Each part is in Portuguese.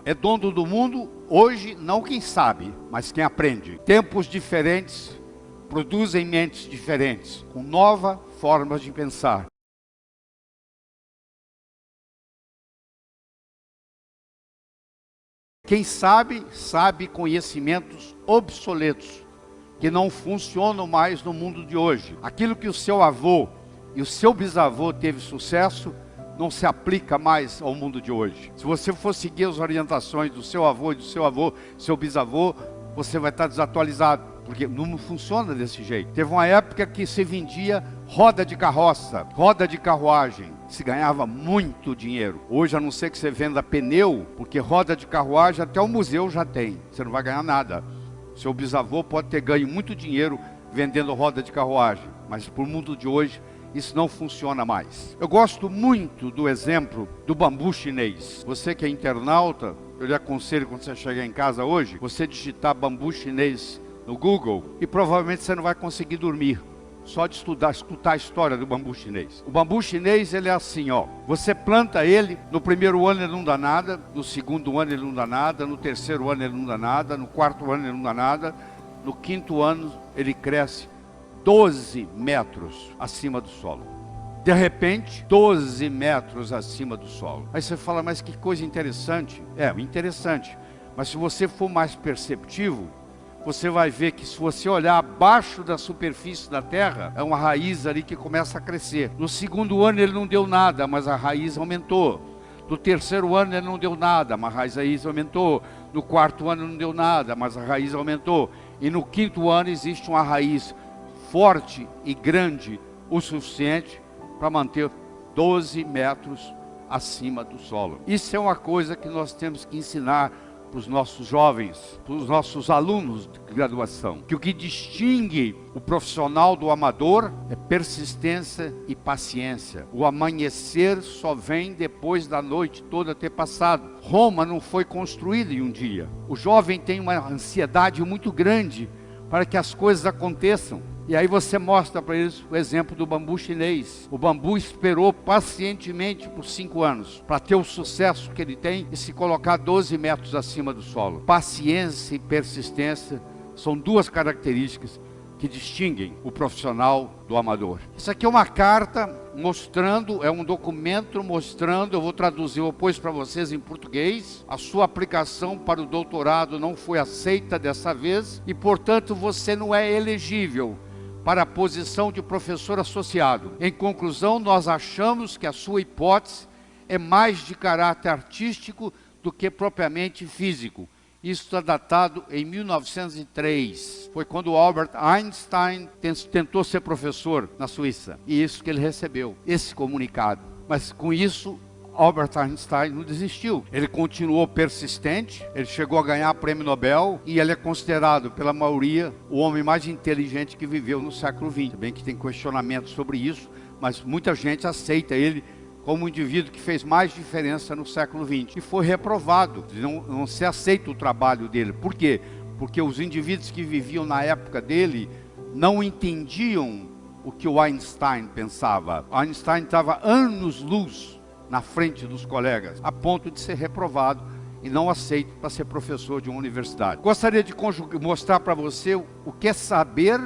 é dono do mundo hoje, não quem sabe, mas quem aprende. Tempos diferentes produzem mentes diferentes, com novas formas de pensar. Quem sabe, sabe conhecimentos obsoletos, que não funcionam mais no mundo de hoje. Aquilo que o seu avô e o seu bisavô teve sucesso, não se aplica mais ao mundo de hoje. Se você for seguir as orientações do seu avô e do seu avô, seu bisavô, você vai estar desatualizado, porque não funciona desse jeito. Teve uma época que se vendia roda de carroça, roda de carruagem, se ganhava muito dinheiro. Hoje, a não ser que você venda pneu, porque roda de carruagem até o museu já tem, você não vai ganhar nada. Seu bisavô pode ter ganho muito dinheiro vendendo roda de carruagem, mas para o mundo de hoje, isso não funciona mais. Eu gosto muito do exemplo do bambu chinês. Você que é internauta, eu lhe aconselho, quando você chegar em casa hoje, você digitar bambu chinês no Google e provavelmente você não vai conseguir dormir, só de escutar a história do bambu chinês. O bambu chinês, ele é assim, ó. Você planta ele, no primeiro ano ele não dá nada, no segundo ano ele não dá nada, no terceiro ano ele não dá nada, no quarto ano ele não dá nada, no quinto ano ele cresce 12 metros acima do solo. De repente, 12 metros acima do solo. Aí você fala, mas que coisa interessante. É, interessante. Mas se você for mais perceptivo, você vai ver que se você olhar abaixo da superfície da terra, é uma raiz ali que começa a crescer. No segundo ano ele não deu nada, mas a raiz aumentou. No terceiro ano ele não deu nada, mas a raiz aumentou. No quarto ano não deu nada, mas a raiz aumentou. E no quinto ano existe uma raiz forte e grande o suficiente para manter 12 metros acima do solo. Isso é uma coisa que nós temos que ensinar para os nossos jovens, para os nossos alunos de graduação, que o que distingue o profissional do amador é persistência e paciência. O amanhecer só vem depois da noite toda ter passado. Roma não foi construída em um dia. O jovem tem uma ansiedade muito grande para que as coisas aconteçam. E aí você mostra para eles o exemplo do bambu chinês. O bambu esperou pacientemente por 5 anos para ter o sucesso que ele tem e se colocar 12 metros acima do solo. Paciência e persistência são duas características que distinguem o profissional do amador. Isso aqui é uma carta mostrando, é um documento mostrando, eu vou traduzir depois para vocês em português. A sua aplicação para o doutorado não foi aceita dessa vez e, portanto, você não é elegível para a posição de professor associado. Em conclusão, nós achamos que a sua hipótese é mais de caráter artístico do que propriamente físico. Isso está datado em 1903. Foi quando Albert Einstein tentou ser professor na Suíça. E isso que ele recebeu, esse comunicado. Mas com isso, Albert Einstein não desistiu. Ele continuou persistente, ele chegou a ganhar prêmio Nobel e ele é considerado pela maioria o homem mais inteligente que viveu no século XX. Bem que tem questionamentos sobre isso, mas muita gente aceita ele como um indivíduo que fez mais diferença no século XX. E foi reprovado, não se aceita o trabalho dele. Por quê? Porque os indivíduos que viviam na época dele não entendiam o que o Einstein pensava. Einstein estava anos-luz na frente dos colegas, a ponto de ser reprovado e não aceito para ser professor de uma universidade. Gostaria de mostrar para você o que é saber,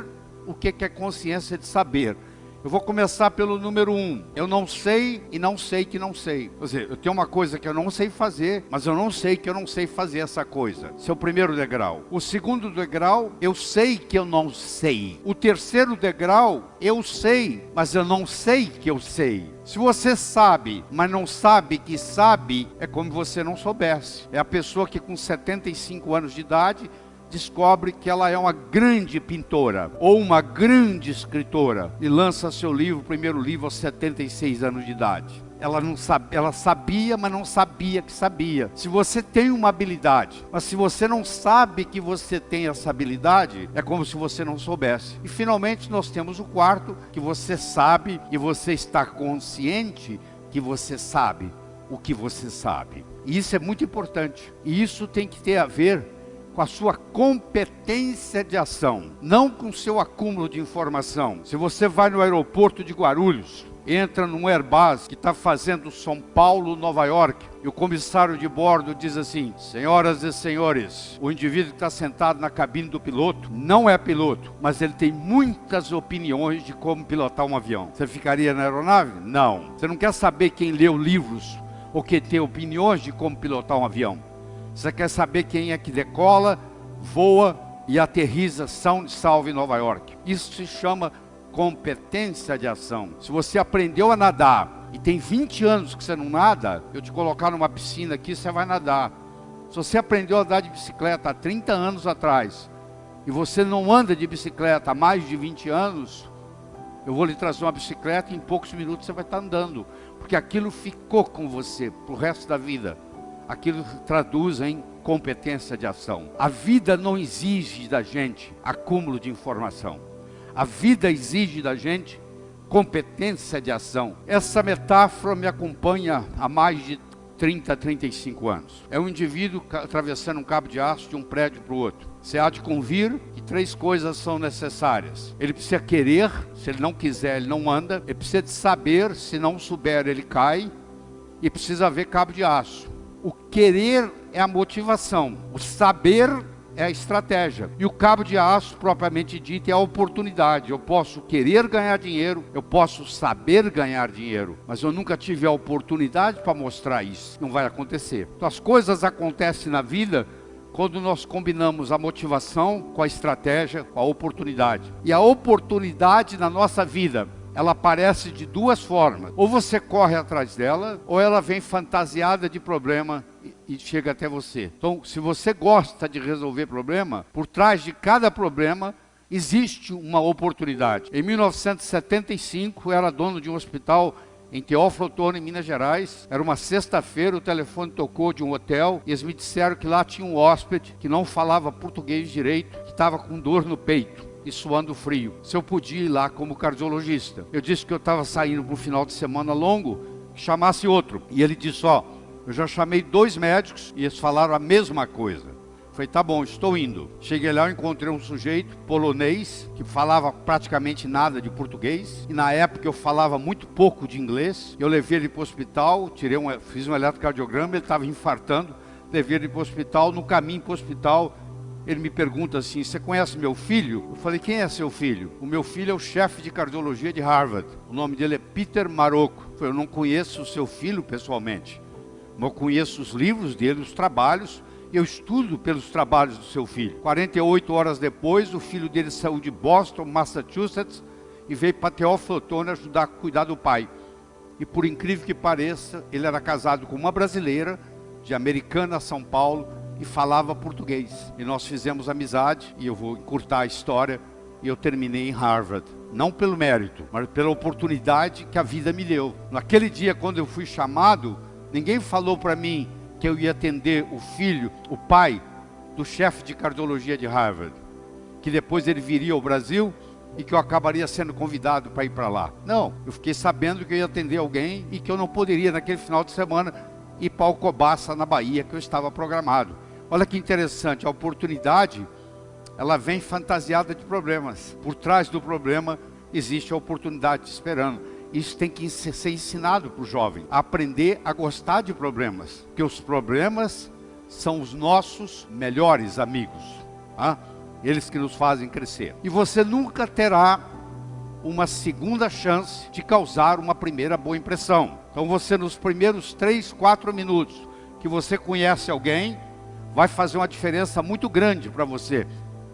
o que é consciência de saber. Eu vou começar pelo número 1. Eu não sei e não sei que não sei. Quer dizer, eu tenho uma coisa que eu não sei fazer, mas eu não sei que eu não sei fazer essa coisa. Esse é o primeiro degrau. O segundo degrau, eu sei que eu não sei. O terceiro degrau, eu sei, mas eu não sei que eu sei. Se você sabe, mas não sabe que sabe, é como você não soubesse. É a pessoa que com 75 anos de idade descobre que ela é uma grande pintora ou uma grande escritora e lança seu livro, o primeiro livro, aos 76 anos de idade. Ela não sabe, ela sabia, mas não sabia que sabia. Se você tem uma habilidade, mas se você não sabe que você tem essa habilidade, é como se você não soubesse. E finalmente nós temos o quarto, que você sabe e você está consciente que você sabe o que você sabe. E isso é muito importante. E isso tem que ter a ver com a sua competência de ação, não com o seu acúmulo de informação. Se você vai no aeroporto de Guarulhos entra num Airbus que está fazendo São Paulo, Nova York, e o comissário de bordo diz assim: senhoras e senhores, o indivíduo que está sentado na cabine do piloto não é piloto, mas ele tem muitas opiniões de como pilotar um avião. Você ficaria na aeronave? Não. Você não quer saber quem leu livros ou que tem opiniões de como pilotar um avião. Você quer saber quem é que decola, voa e aterriza são e salvo em Nova York. Isso se chama competência de ação. Se você aprendeu a nadar e tem 20 anos que você não nada, eu te colocar numa piscina aqui, você vai nadar. Se você aprendeu a andar de bicicleta há 30 anos atrás e você não anda de bicicleta há mais de 20 anos, eu vou lhe trazer uma bicicleta e em poucos minutos você vai estar andando, porque aquilo ficou com você para o resto da vida. Aquilo traduz em competência de ação. A vida não exige da gente acúmulo de informação. A vida exige da gente competência de ação. Essa metáfora me acompanha há mais de 30, 35 anos. É um indivíduo atravessando um cabo de aço de um prédio para o outro. Você há de convir que 3 coisas são necessárias. Ele precisa querer, se ele não quiser, ele não anda. Ele precisa de saber, se não souber, ele cai. E precisa haver cabo de aço. O querer é a motivação, o saber é a estratégia. E o cabo de aço, propriamente dito, é a oportunidade. Eu posso querer ganhar dinheiro, eu posso saber ganhar dinheiro, mas eu nunca tive a oportunidade para mostrar isso. Não vai acontecer. Então as coisas acontecem na vida quando nós combinamos a motivação com a estratégia, com a oportunidade. E a oportunidade na nossa vida, ela aparece de 2 formas. Ou você corre atrás dela, ou ela vem fantasiada de problema e chega até você. Então, se você gosta de resolver problema, por trás de cada problema existe uma oportunidade. Em 1975, eu era dono de um hospital em Teófilo Otoni, em Minas Gerais. Era uma sexta-feira, o telefone tocou de um hotel e eles me disseram que lá tinha um hóspede que não falava português direito, que estava com dor no peito e suando frio. Se eu podia ir lá como cardiologista. Eu disse que eu estava saindo para um final de semana longo, que chamasse outro. E ele disse: ó, eu já chamei 2 médicos e eles falaram a mesma coisa. Falei: tá bom, estou indo. Cheguei lá, eu encontrei um sujeito polonês que falava praticamente nada de português. E na época eu falava muito pouco de inglês. Eu levei ele para o hospital, fiz um eletrocardiograma, ele estava infartando. Levei ele para o hospital. No caminho para o hospital, ele me pergunta assim: você conhece meu filho? Eu falei: quem é seu filho? O meu filho é o chefe de cardiologia de Harvard. O nome dele é Peter Marocco. Eu falei: eu não conheço o seu filho pessoalmente, mas eu conheço os livros dele, os trabalhos. Eu estudo pelos trabalhos do seu filho. 48 horas depois, o filho dele saiu de Boston, Massachusetts, e veio para Teófilo Otoni ajudar a cuidar do pai. E por incrível que pareça, ele era casado com uma brasileira, de Americana, São Paulo, e falava português. E nós fizemos amizade, e eu vou encurtar a história, e eu terminei em Harvard. Não pelo mérito, mas pela oportunidade que a vida me deu. Naquele dia, quando eu fui chamado, ninguém falou para mim que eu ia atender o filho, o pai do chefe de cardiologia de Harvard, que depois ele viria ao Brasil e que eu acabaria sendo convidado para ir para lá. Não, eu fiquei sabendo que eu ia atender alguém e que eu não poderia naquele final de semana ir para Alcobaça, na Bahia, que eu estava programado. Olha que interessante, a oportunidade, ela vem fantasiada de problemas. Por trás do problema existe a oportunidade esperando. Isso tem que ser ensinado para o jovem, a aprender a gostar de problemas, porque os problemas são os nossos melhores amigos, tá? Eles que nos fazem crescer. E você nunca terá uma segunda chance de causar uma primeira boa impressão. Então você, nos primeiros 3, 4 minutos que você conhece alguém, vai fazer uma diferença muito grande para você,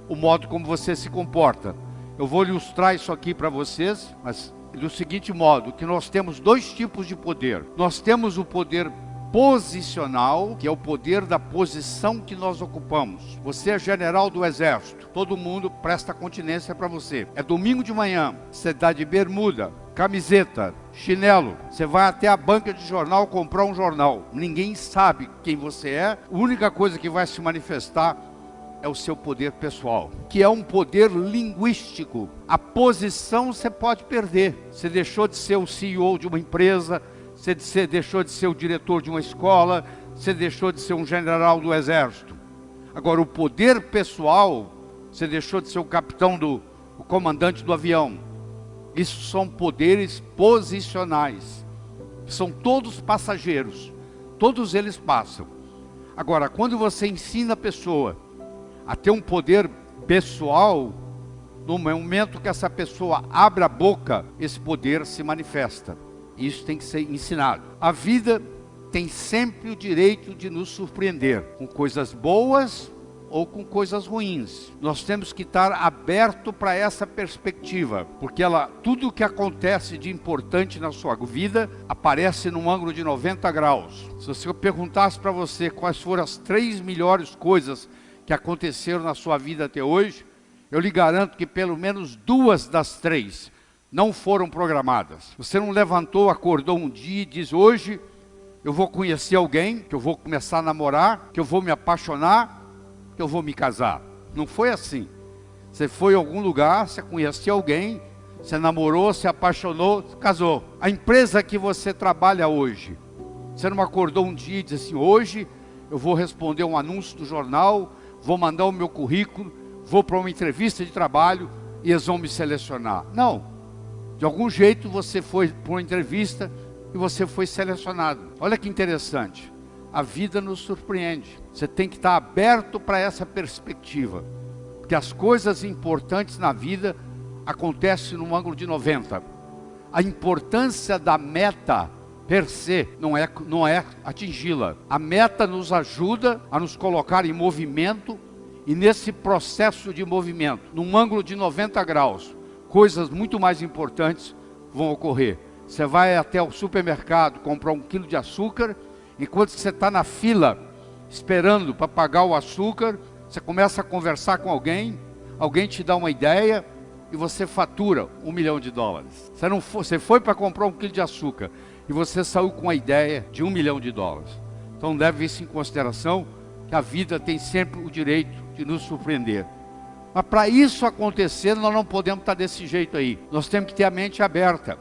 o modo como você se comporta. Eu vou ilustrar isso aqui para vocês, mas do seguinte modo, que nós temos 2 tipos de poder. Nós temos o poder posicional, que é o poder da posição que nós ocupamos. Você é general do exército, todo mundo presta continência para você. É domingo de manhã, você dá de bermuda, camiseta, chinelo, você vai até a banca de jornal comprar um jornal. Ninguém sabe quem você é, a única coisa que vai se manifestar é o seu poder pessoal, que é um poder linguístico. A posição você pode perder. Você deixou de ser o CEO de uma empresa, você deixou de ser o diretor de uma escola, você deixou de ser um general do exército. Agora, o poder pessoal, você deixou de ser o capitão o comandante do avião. Isso são poderes posicionais. São todos passageiros. Todos eles passam. Agora, quando você ensina a pessoa a ter um poder pessoal, no momento que essa pessoa abre a boca, esse poder se manifesta. Isso tem que ser ensinado. A vida tem sempre o direito de nos surpreender com coisas boas ou com coisas ruins. Nós temos que estar aberto para essa perspectiva, porque tudo o que acontece de importante na sua vida aparece num ângulo de 90 graus. Se eu perguntasse para você quais foram as 3 melhores coisas que aconteceram na sua vida até hoje, eu lhe garanto que pelo menos 2 das 3 não foram programadas. Você não levantou, acordou um dia e diz: hoje eu vou conhecer alguém, que eu vou começar a namorar, que eu vou me apaixonar, que eu vou me casar. Não foi assim. Você foi a algum lugar, você conheceu alguém, você namorou, se apaixonou, casou. A empresa que você trabalha hoje, você não acordou um dia e disse assim: hoje eu vou responder um anúncio do jornal, vou mandar o meu currículo, vou para uma entrevista de trabalho e eles vão me selecionar. Não. De algum jeito você foi para uma entrevista e você foi selecionado. Olha que interessante. A vida nos surpreende. Você tem que estar aberto para essa perspectiva. Porque as coisas importantes na vida acontecem num ângulo de 90. A importância da meta per se não é atingi-la. A meta nos ajuda a nos colocar em movimento, e nesse processo de movimento, num ângulo de 90 graus, coisas muito mais importantes vão ocorrer. Você vai até o supermercado comprar 1 quilo de açúcar, enquanto você está na fila esperando para pagar o açúcar, você começa a conversar com alguém te dá uma ideia e você fatura $1 milhão. Você foi para comprar 1 quilo de açúcar e você saiu com a ideia de $1 milhão. Então leve isso em consideração, que a vida tem sempre o direito de nos surpreender. Mas para isso acontecer, nós não podemos estar desse jeito aí. Nós temos que ter a mente aberta.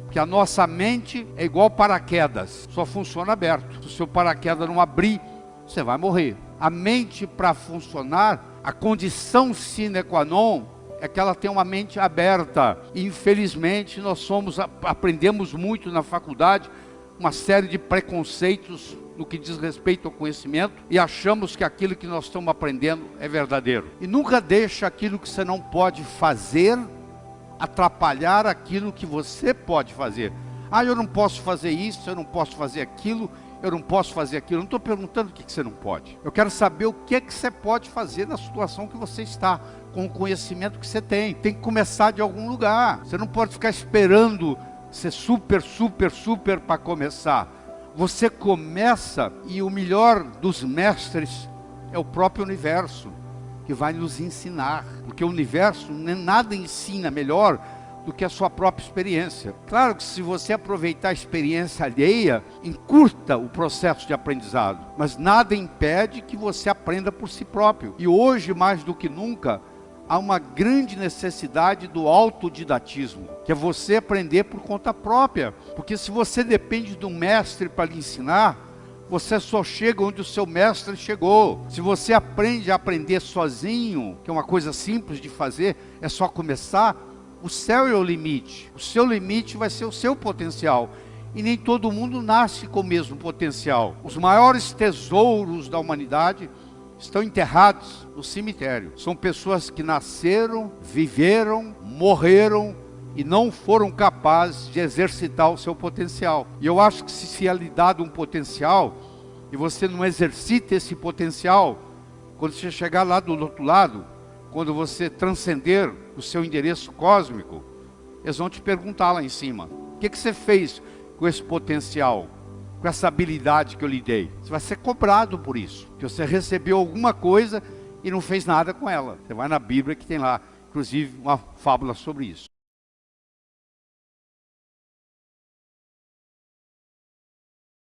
Porque a nossa mente é igual paraquedas, só funciona aberto. Se o seu paraquedas não abrir, você vai morrer. A mente, para funcionar, a condição sine qua non é que ela tem uma mente aberta. E, infelizmente, nós aprendemos muito na faculdade uma série de preconceitos no que diz respeito ao conhecimento e achamos que aquilo que nós estamos aprendendo é verdadeiro. E nunca deixa aquilo que você não pode fazer atrapalhar aquilo que você pode fazer. Eu não posso fazer isso, eu não posso fazer aquilo, eu não posso fazer aquilo. Eu não estou perguntando o que você não pode. Eu quero saber o que você pode fazer na situação que você está, com o conhecimento que você tem. Tem que começar de algum lugar. Você não pode ficar esperando ser super para começar. Você começa, e o melhor dos mestres é o próprio universo, que vai nos ensinar. Porque o universo nada ensina melhor do que a sua própria experiência. Claro que se você aproveitar a experiência alheia, encurta o processo de aprendizado. Mas nada impede que você aprenda por si próprio. E hoje, mais do que nunca, há uma grande necessidade do autodidatismo, que é você aprender por conta própria. Porque se você depende de um mestre para lhe ensinar, você só chega onde o seu mestre chegou. Se você aprende a aprender sozinho, que é uma coisa simples de fazer, é só começar, o céu é o limite. O seu limite vai ser o seu potencial. E nem todo mundo nasce com o mesmo potencial. Os maiores tesouros da humanidade estão enterrados no cemitério. São pessoas que nasceram, viveram, morreram e não foram capazes de exercitar o seu potencial. E eu acho que se é lhe dado um potencial e você não exercita esse potencial, quando você chegar lá do outro lado, quando você transcender o seu endereço cósmico, eles vão te perguntar lá em cima: o que você fez com esse potencial? Com essa habilidade que eu lhe dei? Você vai ser cobrado por isso, que você recebeu alguma coisa e não fez nada com ela. Você vai na Bíblia que tem lá, inclusive, uma fábula sobre isso.